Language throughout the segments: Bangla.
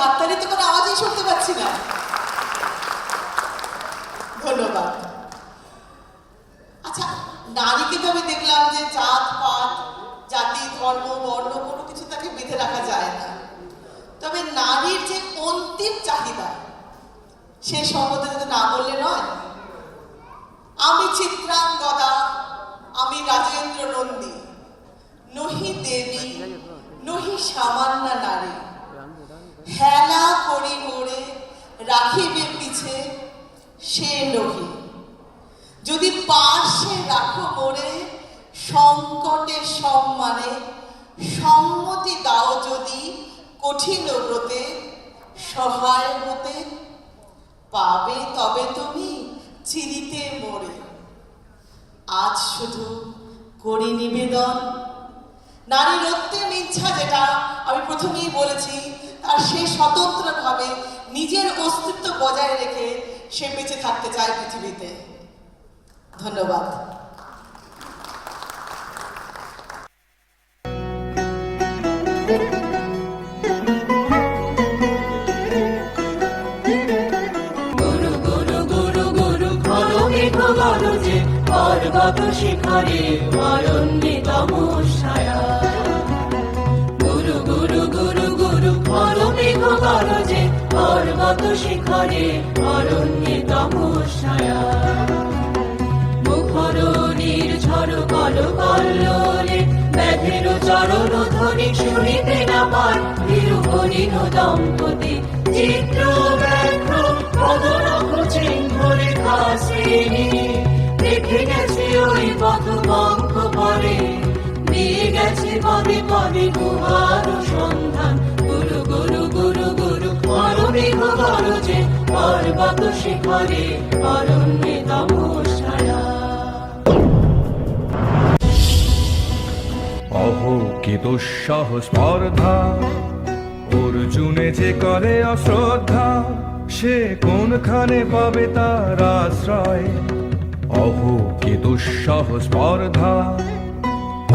হাততালি তো কোনো আওয়াজই শুনতে পাচ্ছি না। ধন্যবাদ। আচ্ছা, নারীকে তো আমি দেখলাম যে জাত পাত, জাতি, ধর্ম, বর্ণ কোনো কিছু তাকে বেঁধে রাখা যায় না। তবে নারীর যে অন্তিম চাহিদা, সে সম্বন্ধে যদি না বললে নয়। আমি চিত্রাঙ্গদা, আমি রাজেন্দ্র নন্দী, নহি দেবী নহি সামান্য নারী, হেলা করি মোরে রাখিবে পিছে সে নহি, যদি পাশে রাখো মোরে সংকটে সম্মানে, সম্মতি দাও যদি কঠিন ব্রতে সহায় হতে, পাবে তবে তুমি চিরিতে মোরে। আজ শুধু করি নিবেদন, নারীর অন্তিম ইচ্ছা যেটা আমি প্রথমেই বলেছি, তার সে স্বতন্ত্রভাবে নিজের অস্তিত্ব বজায় রেখে সে বেঁচে থাকতে চায় পৃথিবীতে। ধন্যবাদ। পর্বত শিখরে অরণ্যে তমস্যায়া, গুরু গুরু গুরু গুরু ঘর মেঘ গরজে, পর্বত শিখরে অরণ্যে তমস্যায়া, মুখর নির্ঝর কল কল্লোলে, ব্যাধের চরণ ধ্বনি শুনিতে না পায়, তিরুহরিণ দম্পতি চিত্র ব্যাঘ্র পদনখ চিহ্ন রেখা শ্রেণী, দেখে গেছে ওই পথ পঙ্খ পরে, নিয়ে গেছে পদে পদে গুহার সন্ধান, গুরু গুরু গুরু গুরু অরমেঘ গরজে, পর্বত শিখরে অরণ্যে তমস্যায়া। অহো কি দুঃসহ স্পর্ধা, অর্জুনে যে করে অশ্রদ্ধা, সে কোনখানে পাবে তার আশ্রয়। অহো কি দুঃসহ স্পর্ধা,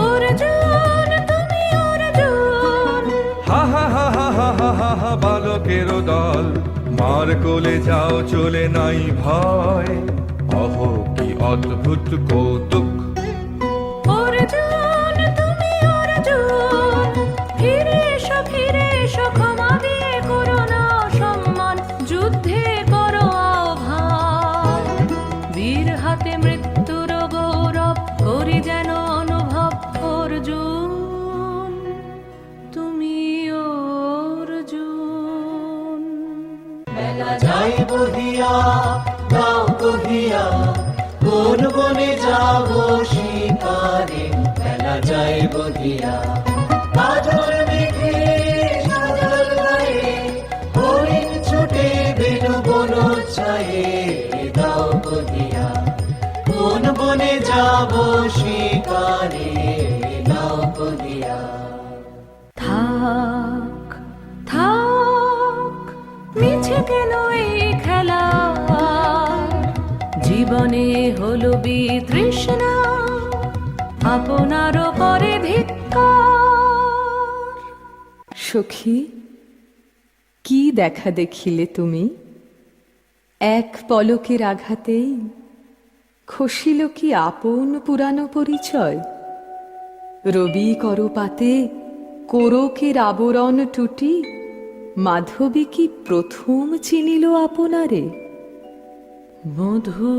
অর্জুন তুমি অর্জুন, হা হা হা হা হা হা হা হা, বালকের দল মার কোলে যাও চলে নাই ভয়। অহো কি অদ্ভুত কৌতুক, অর্জুন তুমি অর্জুন, ফিরে এসো ক্ষমা দিয়ে করো না সম্মান, যুদ্ধে করো আহ্বান, বীর হাতে মৃত্যুর গৌরব করি যেন অনুভব। অর্জুন তুমি অর্জুন, বেলা যাই বহিয়া গাও কহিয়া, কোন বনে যাব শিকারে, বেলা যাই বহিয়া কাজল মেঘে সাজল গায়ে, হরিণ ছুটে বেনু বন ছায়ে, গাও কহিয়া কোন বনে যাব শিকারে, গাও কহিয়া। থাক থাক মিছে কেন এই খেলা, জীবনে হলো বিতৃষ্ণা, আপনার পরে ধিক্কার। সখী, কি দেখা দেখিলে তুমি, এক পলকের আঘাতেই খসিল কি আপন পুরানো পরিচয়। রবি করপাতে কোরকের আবরণ টুটি, মাধবী কি প্রথম চিনিল আপনারে। মধু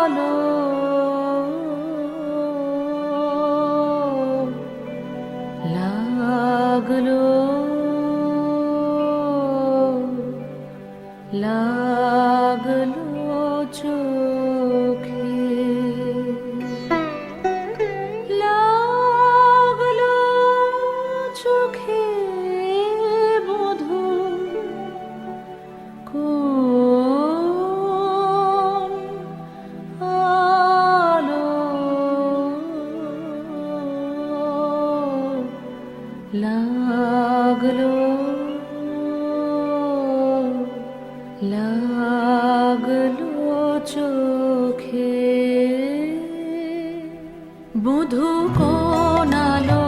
আলো লাগলো লাগলো চোখে, লাগলো চোখে মধু, কোন আলো লাগলো লাগলো চোখে, মধু কোন আলো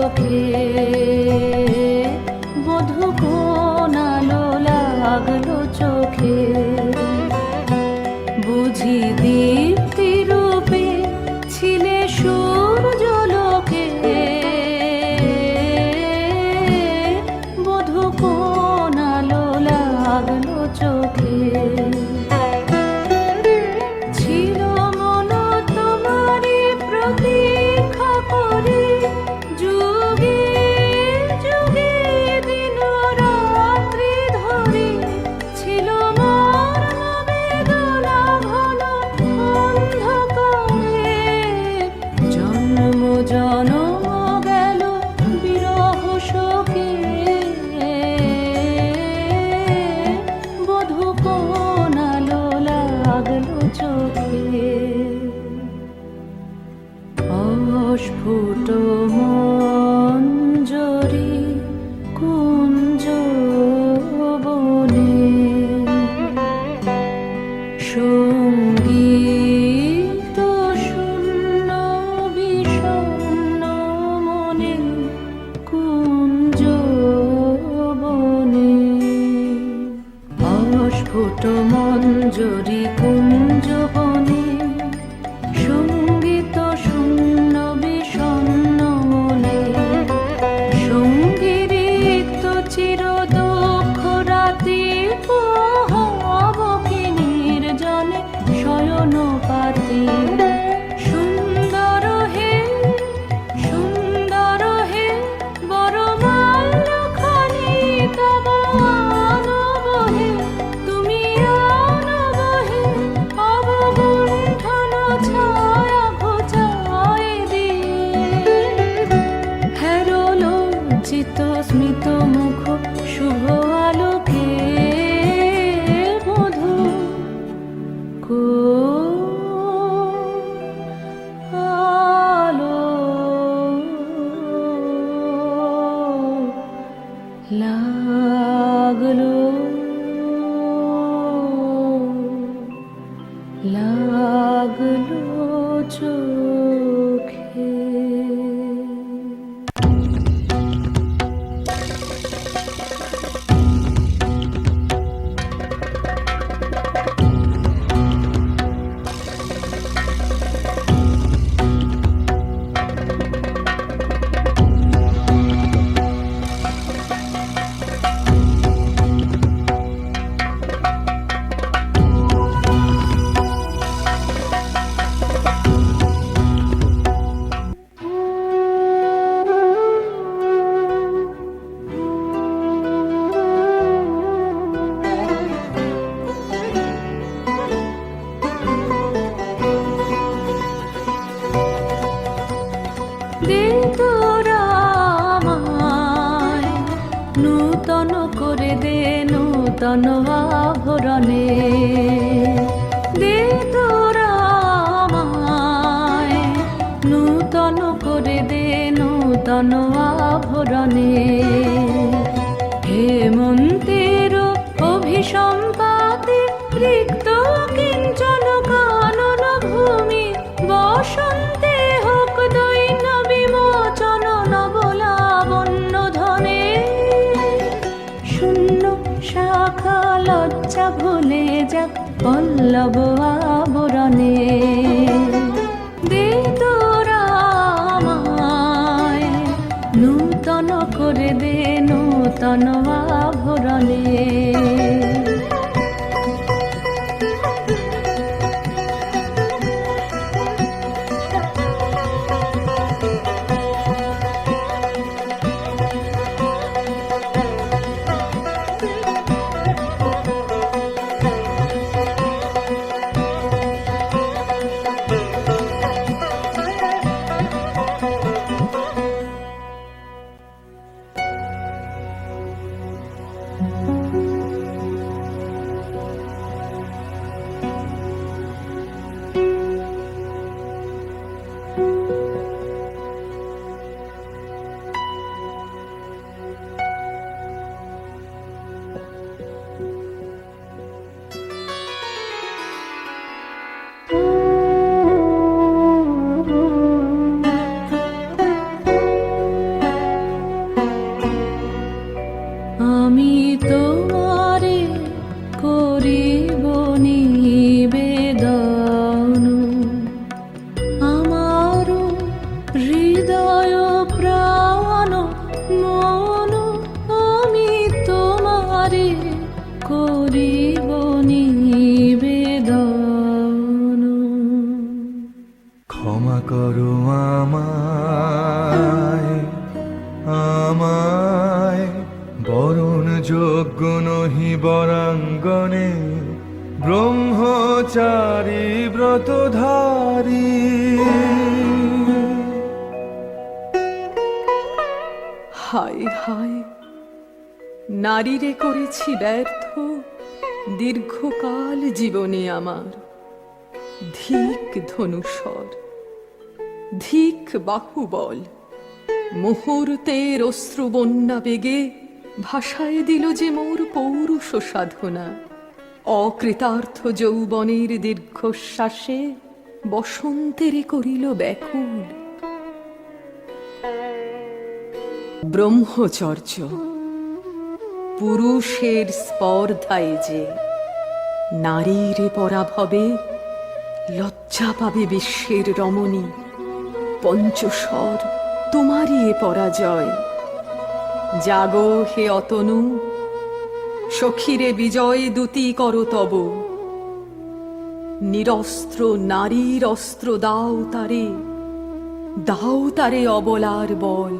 চোখে বধূ কোন আলো লাগলো চোখে বুঝি দীপ্তি রূপে ছিলে সূর্যলোকে বধূ কোন আলো লাগলো চোখে ছিল মন তোমারি প্রতীক্ষা করে যুগে যুগে দিন রাত্রি ধরে ছিল মোর বেদনা ঘন অন্ধকারে জন্ম জনম গেল বিরহ শোকে বধূ কোন আলো লাগলো চোখে অস্ফুট মঞ্জরি কুঞ্জ বনে সঙ্গীত শূন্য বিষণ্ণ মনে কুঞ্জ বনে অস্ফুট মঞ্জরি কুঞ্জ বনে সঙ্গীত শূন্য বিষণ্ণ মনে সঙ্গীত চির দুঃখ রাতি পোহাবকি নির্জনে শয়ন পাতি সুন্দর হে বড় মাল্যখানি তব আনবহে তুমি আনবহে অবগুণ্ঠন ছায়া ঘোচায় দিয়ে হেরো লজ্জিত স্মিত মুখ শুভ আলোকে বধূ আলো লাগলো লাগলো চোখে দে তোরা আমায় নূতন করে দে নূতন আভরণে দে তোরা আমায় নূতন করে দে নূতন আভরণে হেমন্তের অভিসম্পাতে রিক্ত কিঞ্চন কানন ভূমি বসন্তে হোক দৈন্য বিমোচন নবলাবণ্য ধনে শূন্য শাখা লজ্জা ভুলে যাক পল্লব আবরণে দে তোরা আমায় নূতন করে দে নূতন আভরণে আমায় আমায় বরণ যোগ্য নহি বরাঙ্গনে ব্রহ্মচারী ব্রতধারী। হায় হায়, নারীরে করেছি ব্যর্থ দীর্ঘকাল জীবনে আমার। ধিক ধনুষর, ধিক বাহুবল, মুহূর্তের অশ্রুবন্যা বেগে ভাষায় দিল যে মোর পৌরুষ সাধনা। অকৃতার্থ যৌবনের দীর্ঘশ্বাসে বসন্তেরে করিল ব্যাকুল। ব্রহ্মচর্য পুরুষের স্পর্ধায় যে নারীর পরাভবে লজ্জা পাবে বিশ্বের রমণী। পঞ্চস্বর তোমারই এ পরাজয়। জাগো হে অতনু, সখীরে বিজয় দূতি করো তব। নিরস্ত্র নারীর অস্ত্র দাও তারে, দাও তারে অবলার বল।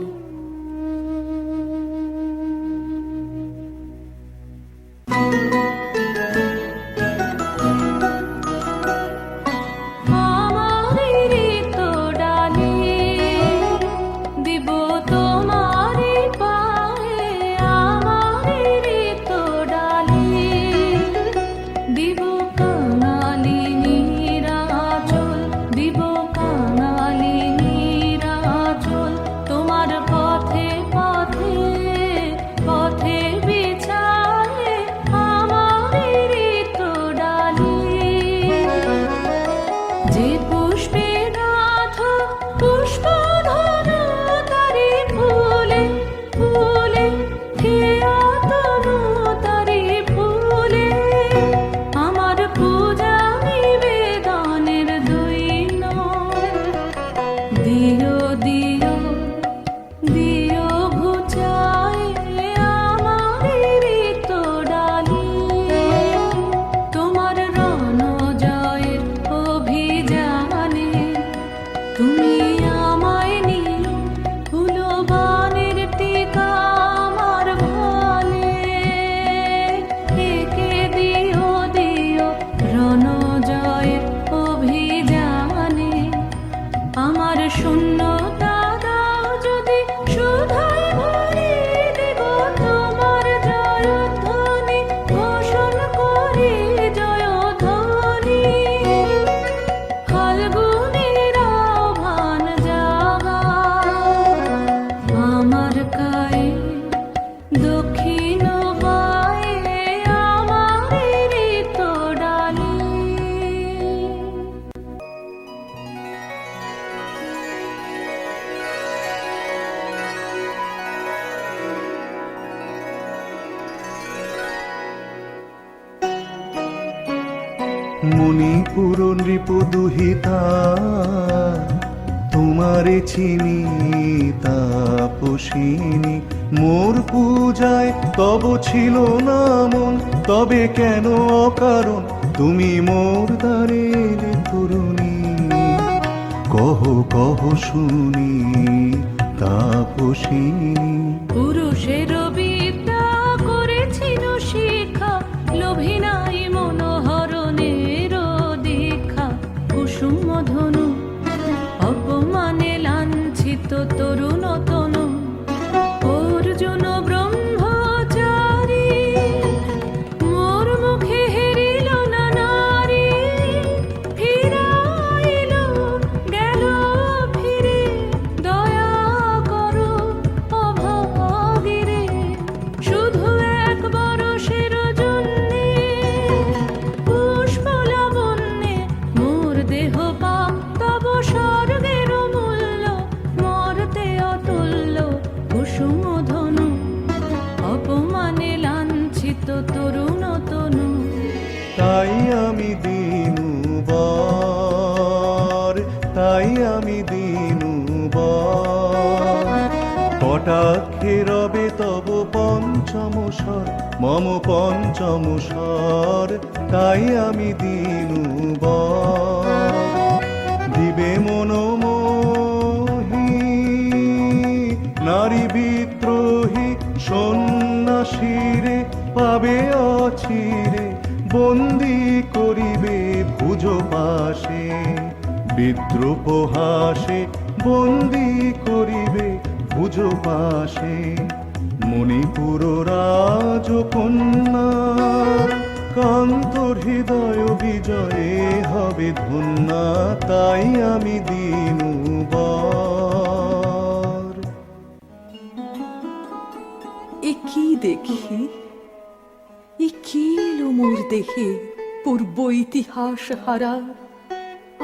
মণিপুর নৃপ দুহিতা তোমারে চিনি তাপসিনী। মোর পূজায় তব ছিল না মন, তবে কেন অকারণ তুমি মোর দ্বারের তরুণী। কহ কহ শুনি তাপসিনী। পুরুষের বিদ্যা করেছিল শিক্ষা, লোভী নাই মনোহরণের দীক্ষা। কুসুম ধনু অপমানে লাঞ্ছিত তরুণ তনু। অর্জুন ব্রহ্মচারী মোর মুখে হেরিল না নারী। ফিরাইল গেল ফিরে, দয়া করো অভাগীরে। শুধু এক বরষের জন্যে পুষ্প লাবণ্যে মোর দেহ পাপ। তব স্বর্গের মূল্য মর্তে অতুল্য। কুসুম ধনু অপমানে লাঞ্ছিত তরুণ তনু। তাই আমি দিনু বর, তাই আমি দিনু বর। কটাক্ষে রবে তব পঞ্চম স্বর, মম পঞ্চম স্বর। তাই আমি দিনু বর। দিবে মন মোর বিদ্রুপ হাসে বন্দি করিবে ভুজ পাশে মণিপুর রাজকন্যা কান্তর হৃদয় বিজয়ে হবে ধন্যা তাই আমি দিনুবার এ কি দেখি, এ কি এলো মোর দেহে পূর্ব ইতিহাস হারা।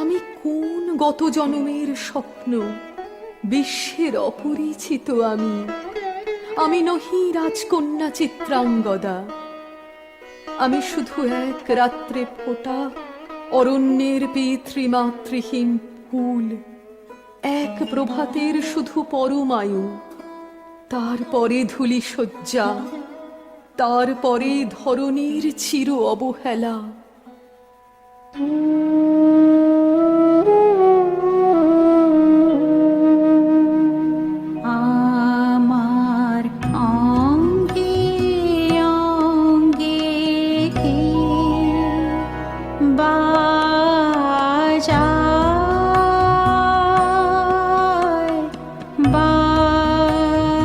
আমি কোন গত জনমের স্বপ্ন, বিশ্বের অপরিচিত আমি নহি রাজকন্যা চিত্রাঙ্গদা। আমি শুধু এক রাত্রে ফোটা অরণ্যের পিতৃমাতৃহীন ফুল, এক প্রভাতের শুধু পরমায়ু, তারপরে ধূলি শয্যা, তারপরে ধরণীর চির অবহেলা। আমার অঙ্গে অঙ্গে কে বাজায়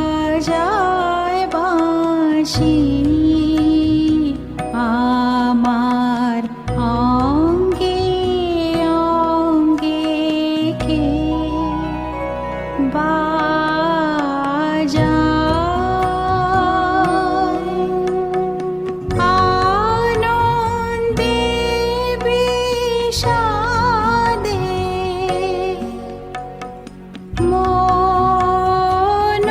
বাজায় বাঁশি। আমার অঙ্গে অঙ্গে কে আনন্দে বিষাদে মন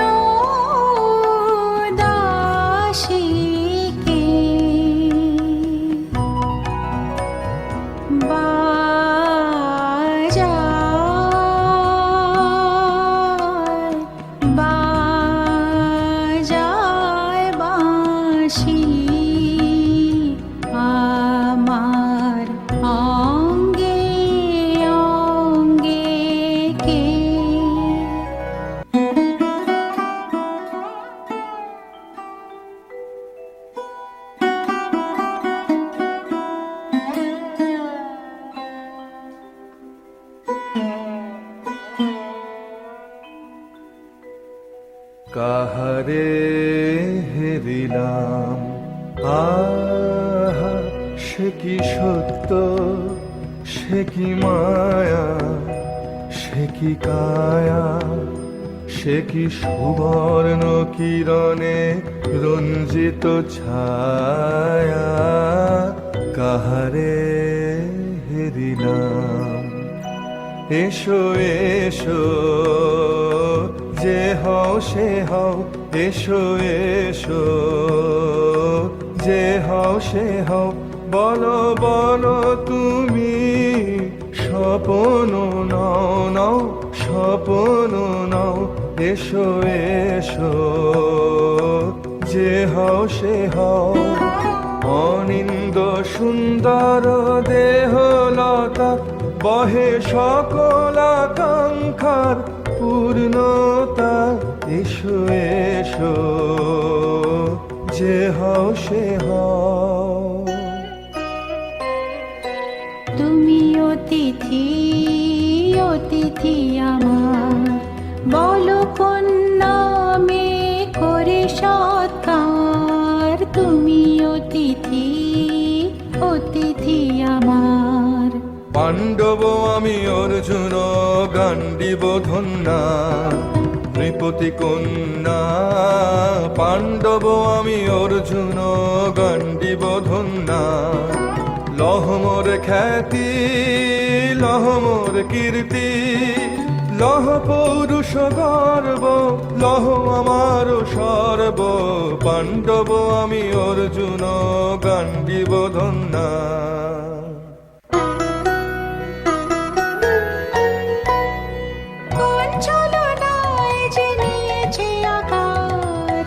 উদাসীকে বাজায় বাঁশি। আমার অঙ্গে অঙ্গে কে কাহারে হেরিলাম আহা সে কি সত্য, সে কি মায়া, সে কি কায়া, সে কি সুবর্ণ কিরণে রঞ্জিত ছায়া। কাহারে হেরিলাম এসো এসো যে হও সে হও, এসো এসো যে হও সে হও, বলো বলো তুমি স্বপন নাও নাও, স্বপন নাও, এসো এসো যে হও সে হও। অনিন্দ সুন্দর দেহলতা বহে সকল আকাঙ্ক্ষার পূর্ণতা, এসো এসো যে হও সে হও। তুমি অতিথি অতিথি আমার, বলো কোন নামে করে সৎকার। তুমি অতিথি অতিথি আমার। পাণ্ডব আমি অর্জুন গান্ডীব ধন্যা, নৃপতি কন্যা। পাণ্ডব আমি অর্জুন গান্ডীব ধন্যা। লহ মোর খ্যাতি, লহ মোর কীর্তি, লহ পৌরুষ গর্ব, লহ আমার সর্ব। পাণ্ডব আমি অর্জুন গান্ডীব ধন্যা। কোন ছলনায় যে নিয়েছে আকার,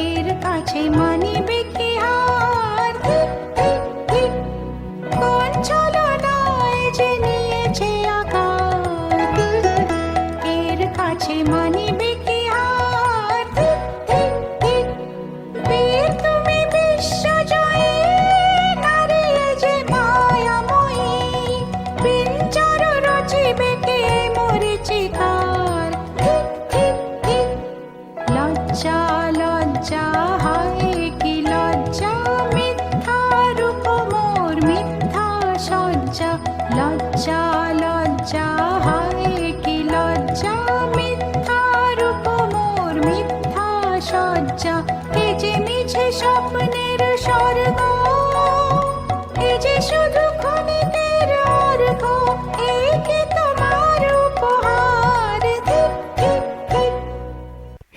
এর কাছে মানিবে কি হার। কোন ছলনায় যে নিয়েছে আকার, এর কাছে মানিবে কি হার। বীর তুমি বিশ্বজয়ী, নারী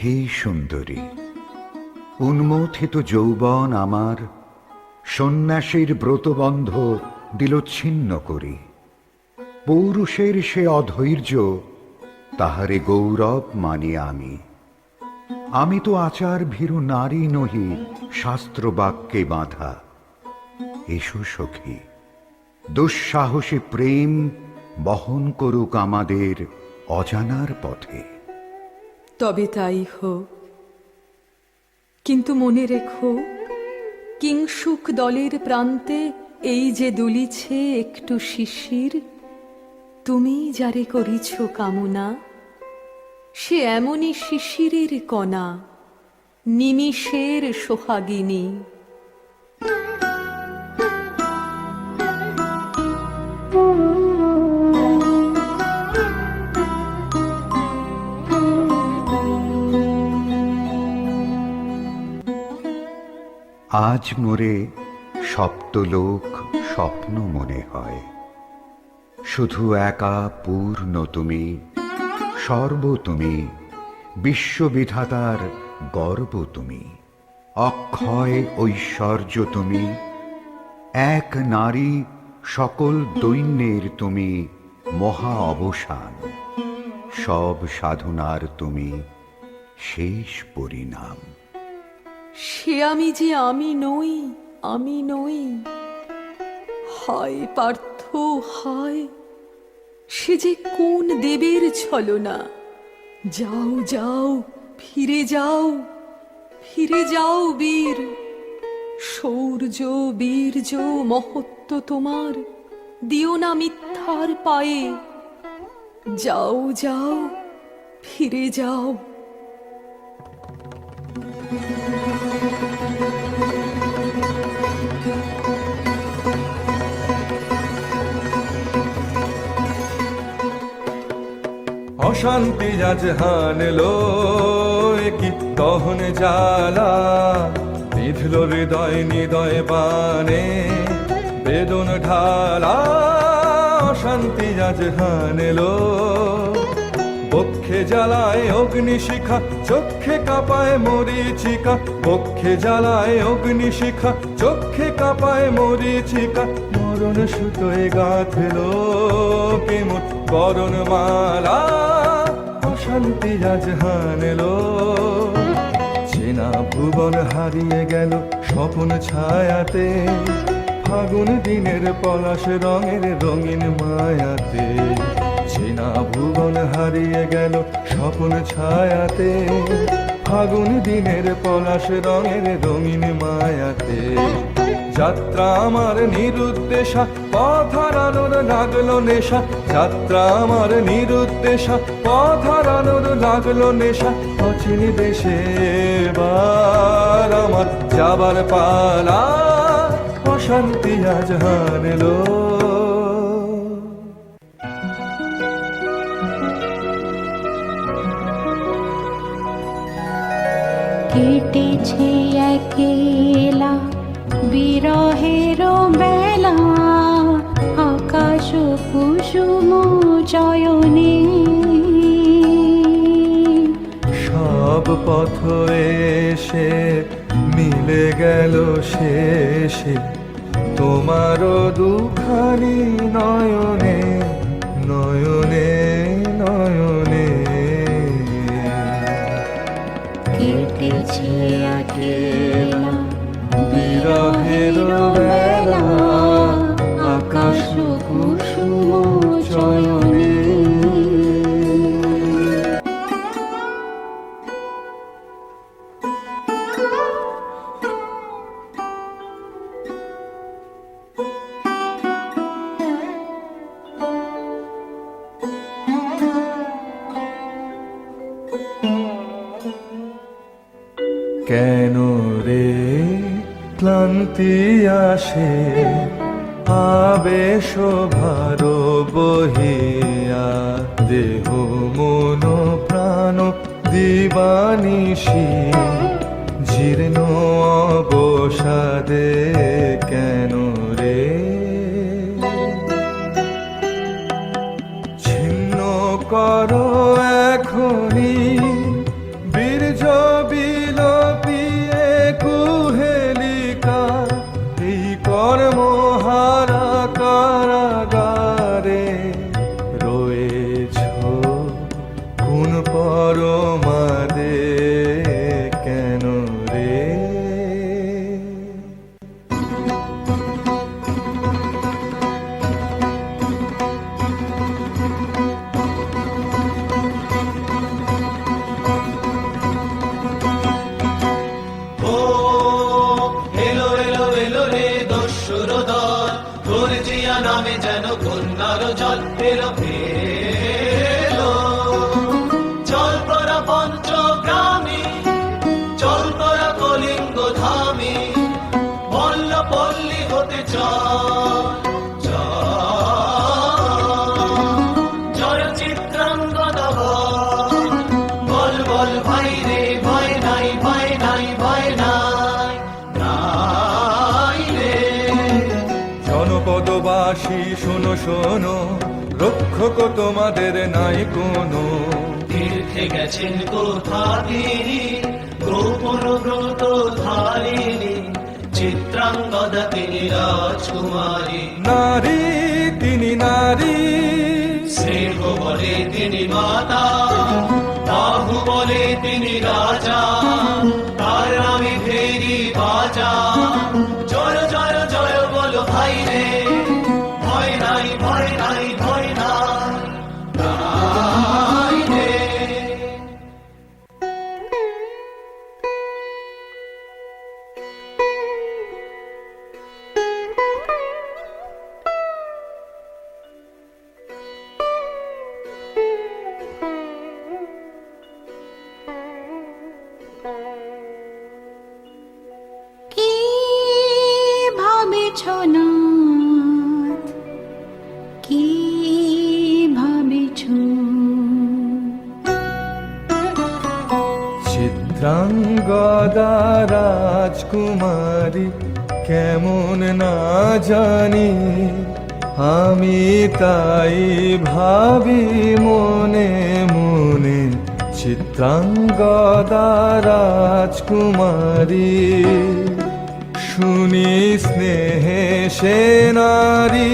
হে সুন্দরী, উন্মথিত যৌবন আমার সন্ন্যাসীর ব্রতবন্ধ দিল ছিন্ন করি। পৌরুষের সে অধৈর্য, তাহারে গৌরব মানি আমি। আমি তো আচার ভীরু নারী নহি, শাস্ত্র বাক্যে বাঁধা। এসো সখী, দুঃসাহসী প্রেম বহন করুক আমাদের অজানার পথে। তবে তাই হোক, কিন্তু মনে রেখো, কিংসুক দলের প্রান্তে এই যে দুলিছে একটু শিশির, তুমি যারে করিছ কামনা, সে এমনই শিশিরের কণা, নিমিষের সোহাগিনী। আজ মোরে সপ্তলোক স্বপ্ন মনে হয়, শুধু একা পূর্ণ তুমি, সর্ব তুমি, বিশ্ববিধাতার গর্ব তুমি, অক্ষয় ঐশ্বর্য তুমি, এক নারী সকল দৈন্যের তুমি মহা অবসান, সব সাধনার তুমি শেষ পরিণাম। সে আমি যে আমি নই, আমি নই। হায় পার্থ হায়, সে যে কোন দেবের ছলনা। যাও যাও, ফিরে যাও, ফিরে যাও বীর। শৌর্য বীর্য মহত্ব তোমার দিও না মিথ্যার পায়ে। যাও যাও, ফিরে যাও। অশান্তি আজ হানলো, কি দহন জ্বালা বিঁধল হৃদয় নিদয় বানে, বেদন ঢালা। অশান্তি আজ হানলো, বক্ষে জ্বালায় অগ্নিশিখা, চক্ষে কাঁপায় মরীচিকা। বক্ষে জ্বালায় অগ্নিশিখা, চক্ষে কাঁপায় মরীচিকা। মরণ সুতোয় গাঁথলো কেমন বরণ মালা। অশান্তি আজ হানলো, চেনা ভুবন হারিয়ে গেল স্বপন ছায়াতে। ফাগুন দিনের পলাশ রঙের রঙিন মায়াতে। চেনা ভুবন হারিয়ে গেল স্বপন ছায়াতে। ফাগুন দিনের পলাশ রঙের রঙিন মায়াতে। যাত্রা আমার নিরুদ্দেশা, পথ হারানোর লাগলো নেশা। যাত্রা আমার নিরুদ্দেশা, পথ হারানোর লাগলো নেশা। অচিন দেশে এবার আমার যাবার পালা। অশান্তি আজ হানলো। কেটেছে একেলা বিরহের বেলা, আকাশ কুসুম চয়নে। সব পথ এসে মিলে গেল শেষে, তোমারও দুখানি নয়নে নয়নে নয়নে। কেটেছে একেলা বিরহের বেলা, আকাশ কুসুম চয়নে। কেন রে ক্লান্তি আসে, আবেশ ভার বহিয়া। দেহ মন প্রাণ দিবানিশি, জীর্ণ অবসাদে। কেন রে ছিন্ন করো এখনি বীর্য কোন পরমাদে কেন রে? ও এলো এলো এলো রে দস্যুর দল, গর্জিয়া নামে যেন কন্যার জল এলো এলো। চল তোরা পঞ্চগ্রামী, চল তোরা কলিঙ্গ ধামী, মল্ল পল্লী হতে চল জয় চিত্রাঙ্গদা বল বল ভাই রে, ভয় নাই ভয় নাই ভয় নাই নাই রে। জনপদবাসী শোনো শোনো, রক্ষক তোমাদের নাই কোনো। তীর্থে গেছেন কোথা তিনি, গোপন ব্রত ধারিণী, চিত্রাঙ্গদা তিনি রাজকুমারী। নারী তিনি নারী, স্নেহ বলে তিনি মাতা, বাহু বলে তিনি রাজা, তার নামে ফেরি বাজা। জয় জয় জয় বলো ভাই রে, ভয় নাই ভয় নাই ভয় নাই নাই রে। কি ভাবেছ নাথ, কি ভাবেছ? চিত্রাঙ্গদা রাজকুমারী কেমন না জানি, আমি তাই ভাবি মনে মনে। চিত্রাঙ্গদা রাজকুমারী, শুনি স্নেহে সে নারী,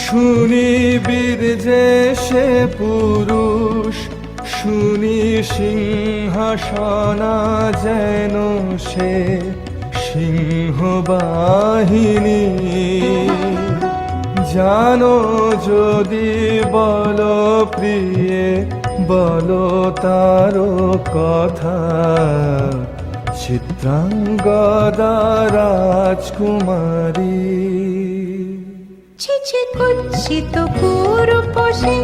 শুনি বীর্যে সে পুরুষ, শুনি সিংহাসনা যেন সে সিংহবাহিনী। জানো যদি বলো প্রিয়ে, বলো তারও কথা, চিত্রাঙ্গদা রাজকুমারী। ছিছি কুৎসিত পুরুষে,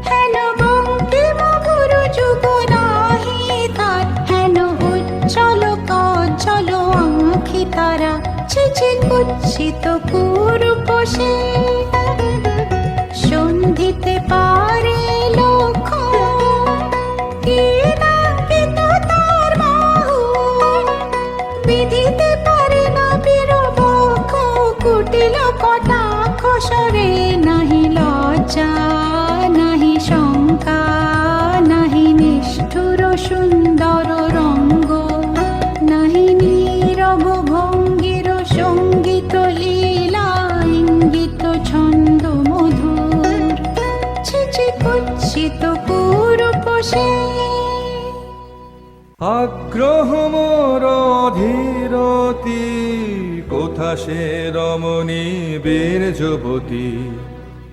হেন বঙ্কিম গুরু যুগ নাহি তার, হেন উজ্জ্বল কজ্জ্বল আঁখি তারা। ছিছি কুৎসিত পুরুষে, সন্ধিতে পারে লক্ষণ, কি নাঙ্কিত তার বাহু, বিধিতে পারে না বীরবক্ষ, কুটিল কটাক্ষ সরে নাহি লজ্জা নাহি শঙ্কা, নাহি নিষ্ঠুর সুন্দর রঙ্গ, নাহি নীরব ভঙ্গির সঙ্গীত লীলা ইঙ্গিত ছন্দ মধুর। ছিছি কুৎসিত পুরুষে, আগ্রহ মোর অধীরতি, কোথা সে রমণী বীর যুবতী।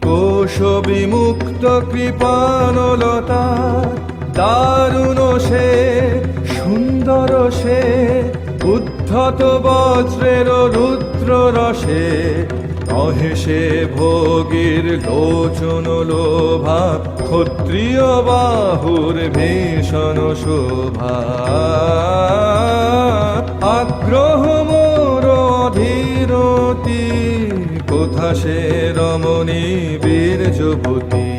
কোশ বিমুক্ত কৃপানলতা, দারুণ সে সুন্দর সে, উদ্ধত বজ্রের রুদ্র রসে। নহে সে ভোগীর লোচন লোভা, ক্ষত্রিয় বাহুর ভীষণ শোভা। আগ্রহ মোর অধীরতি, কোথা সে রমণী বীর যুবতী।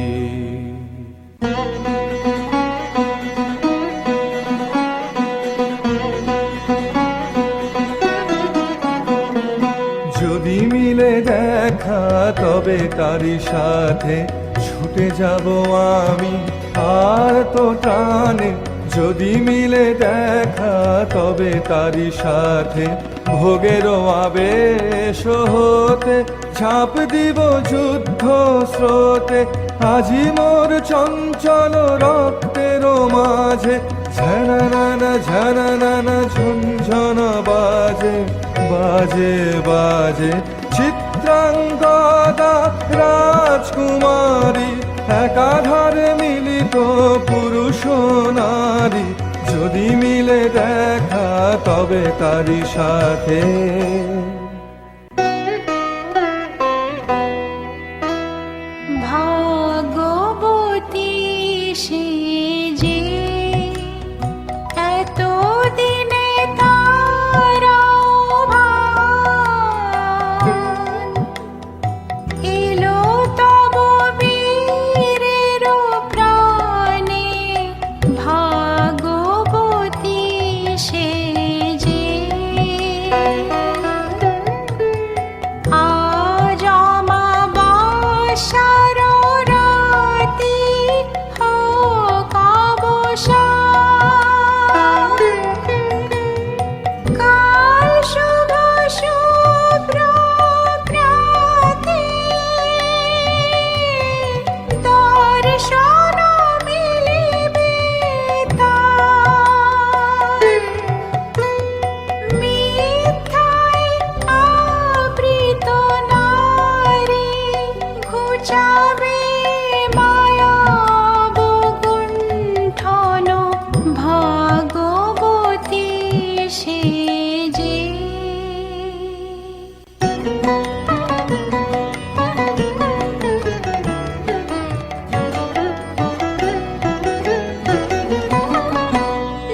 যদি মিলে দেখা তবে তারি সাথে ছুটে যাব আমি আর তো টানে। যদি মিলে দেখা তবে তারি সাথে ভোগের আবেশ হতে ঝাঁপ দিব যুদ্ধ স্রোতে। আজি মোর চঞ্চল রক্তের মাঝে ঝননা ঝুনঝন বাজে বাজে বাজে চিত্রাঙ্গদা রাজকুমারী একাধারে মিলিত পুরুষ নারী যদি মিলে দেখা তবে তারি সাথে ভাগবতী সে যে এত দিনে তার ভান এলো তব বীরের প্রাণে ভাগবতী সে যে আজ আমাবাসার রাতি হোক অবসান। কাল শুভ শুভ্র প্রাতে দর্শন মিলিবে তার। মিথ্যায় আবৃত নারী ঘুচাবে মায়া বগুণ্ঠন ভাগবতী সে যে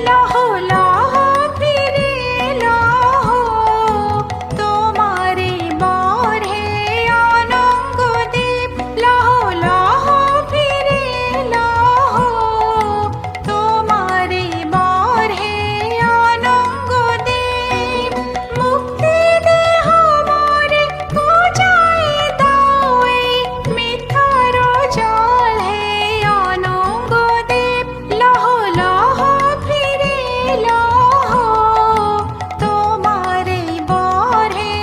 লহ লহ ফিরে লহ তোমারে বর হে অনঙ্গদীপ। লহ লহ ফিরে লহ তোমারে বর হে অনঙ্গদীপ। মুক্তি দেহ মোরে পূজায় দাও এই মিথ্যার জল হে অনঙ্গদীপ। লহ লহ ফিরে লহ তোমারে বর হে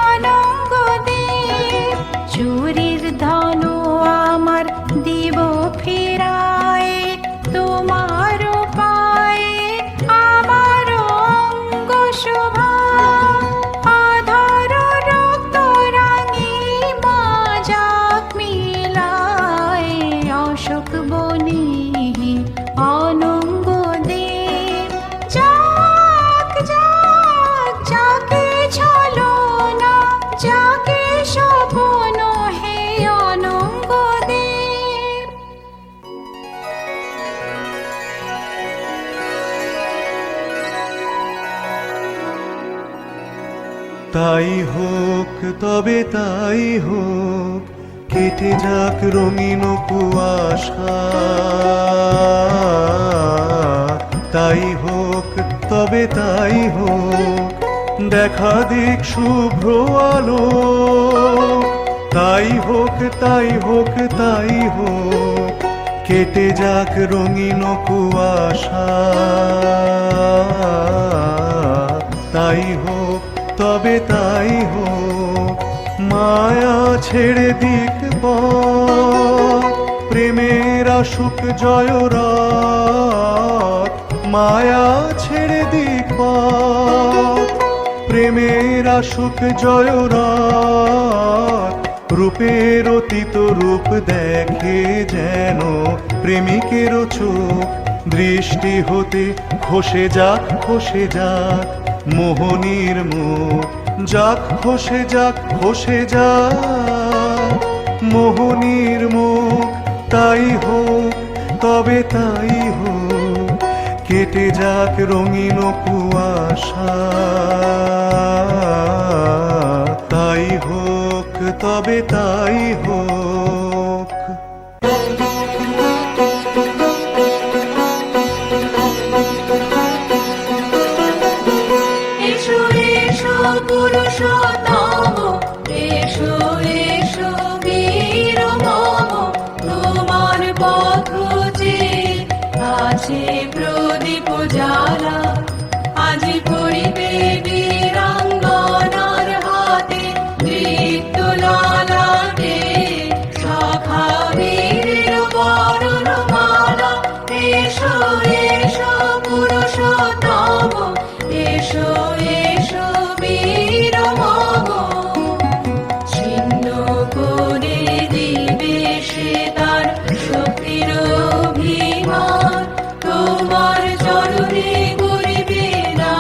অনঙ্গদীপ। চুরির ধন আমার দিব ফিরায় তোমার পায়ে আমার অঙ্গ শোভা। আধার রক্ত রাঙি মাজাক মিলায় অশোক বনি অনঙ্গদীপ। যাক যাক যাকে ছলনা যাকে স্বপ্ন হে অনঙ্গদীপ। তাই হোক তবে তাই হোক কেটে যাক রঙিন কুয়াশা। তাই হোক তবে তাই হোক দেখা দিক শুভ্র আলো। তাই হোক তাই হোক তাই হোক কেটে যাক রঙিন কুয়াশা। তাই হোক তবে তাই হোক মায়া ছেড়ে দিক পথ প্রেমের আসুক জয়রাত। মায়া ছেড়ে দিক পথ প্রেমের আসুক জয়রাত। রূপের অতীত রূপ দেখে যেন প্রেমিকের চোখ দৃষ্টি হতে খসে যাক মোহনীর মুখ। যাক খসে যাক মোহনীর মুখ। তাই হোক তবে তাই হোক কেটে যাক রঙিন কুয়াশা। তাই হোক তবে তাই হোক। এসো এসো পুরুষোত্তম এসো এসো বীর মম। তোমার পথ যে আছে প্রদীপ জ্বালা। আজ পড়িবে বীরাঙ্গনার হাতে নৃত্য ললাটে সখা বীর এসো এসো পুরুষোত্তম এসো এসো বীর মম ছিন্ন করে দিবে সে তার শক্তির অভিমান তোমার চরণে করিবে না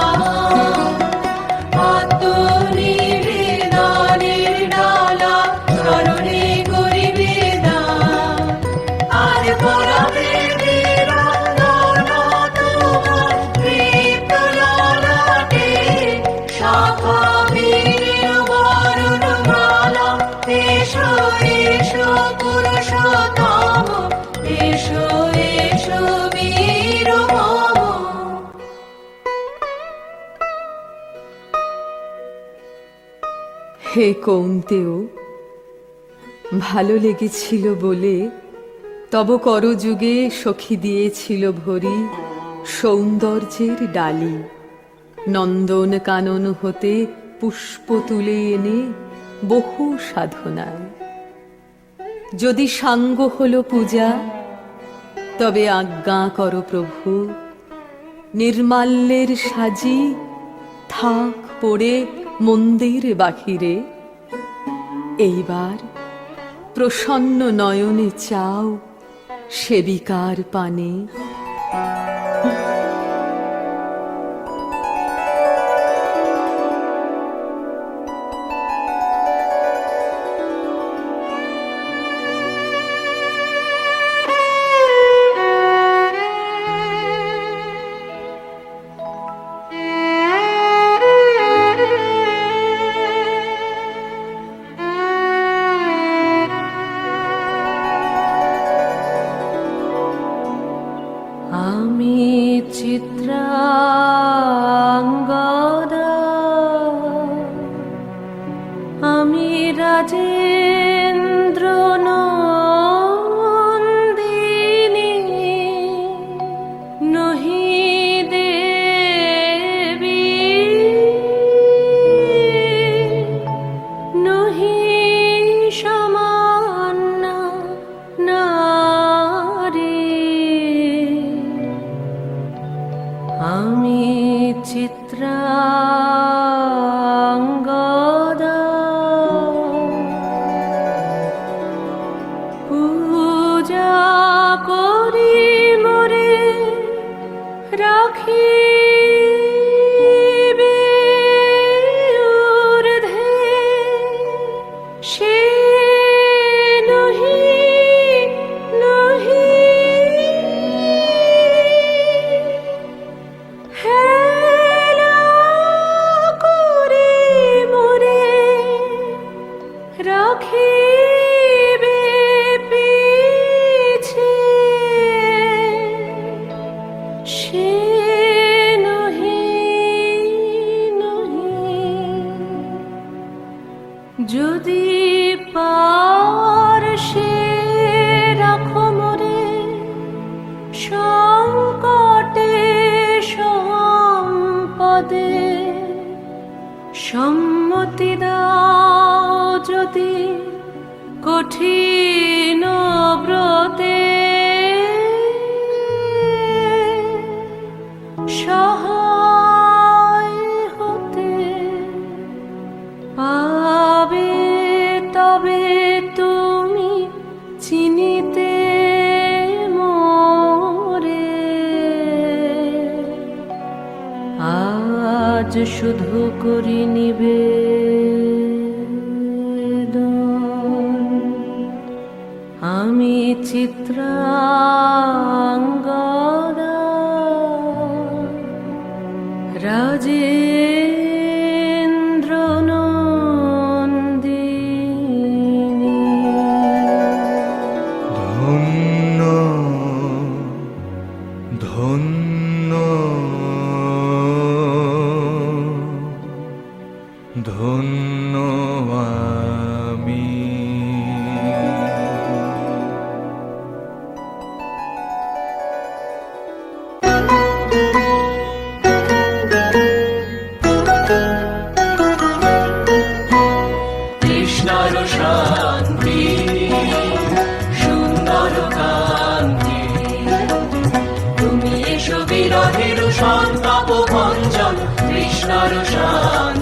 আত্মনিবেদনের ডালা চরণে করিবে না আর পরাবে বীরঙ্গনা তোমার তৃপ্ত ললাটে শাখা বীরের বরণ মালা এসো এসো পুরুষোত্তম এসো এসো বীর মম হে কৌন্তেয়, ভালো লেগেছিল বলে তব করযুগে সখী দিয়েছিল ভরি সৌন্দর্যের ডালি নন্দন কানন হতে পুষ্প তুলে এনে বহু সাধনায়। যদি সাঙ্গ হল পূজা, তবে আজ্ঞা কর প্রভু নির্মাল্যের সাজি থাক পড়ে মন্দির বাহিরে। এইবার প্রসন্ন নয়নে চাও সেবিকার পানে। আমি চিত্রাঙ্গদা আমি রাজেন্দ্র নন্দিনী নহি দেবী নহি সামান্য নারী আমি চিত্রাঙ্গদা পূজা করি মোরে রাখিবে ঊর্ধ্বে সে নহি নহি হেলা করে মোরে রাখিবে পিছে সে নহি নহি যদি পারশে রাখো মোরে সংকটে সম্পদে সম্মতি দাও যদি কঠিন ব্রতে সহায় হতে পাবে তবে তুমি চিনিতে মোরে আজ শুধু করি নিবেদন আমি চিত্রাঙ্গদা রাজেন্দ্র নন্দিনী ধন্য ধন্য ধন্য আমি। কৃষ্ণর শান্তি সুন্দর কান্তি বিরহের সন্তাপ ভঞ্জন তৃষ্ণার শান্তি।